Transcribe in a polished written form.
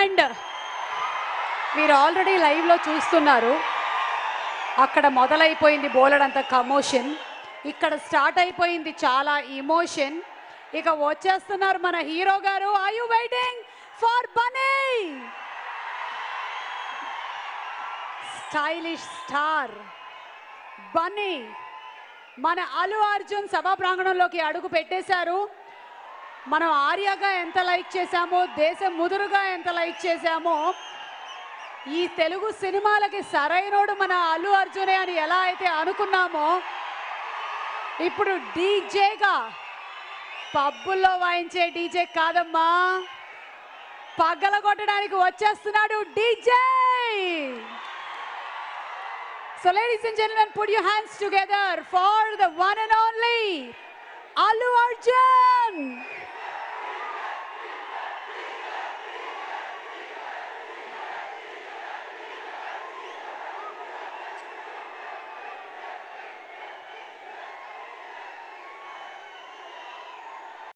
And మీరు already లైవ్లో చూస్తున్నారు, అక్కడ మొదలైపోయింది బోలెడంత కమోషన్, ఇక్కడ స్టార్ట్ అయిపోయింది చాలా ఇమోషన్. ఇక వచ్చేస్తున్నారు మన హీరో గారు. Are you waiting for Bunny? Stylish star Bunny మన అల్లు అర్జున్ సభా ప్రాంగణంలోకి అడుగు పెట్టేశారు. మనం ఆర్యగా ఎంత లైక్ చేశామో, దేశం ముదురుగా ఎంత లైక్ చేశామో, ఈ తెలుగు సినిమాలకి సరైనోడు మన అల్లు అర్జునే అని ఎలా అయితే అనుకున్నామో, ఇప్పుడు డీజేగా, పబ్బుల్లో వాయించే డీజే కాదమ్మా, పగలగొట్టడానికి వచ్చేస్తున్నాడు DJ. So ladies and gentlemen, put your hands together for the one and only Allu Arjun.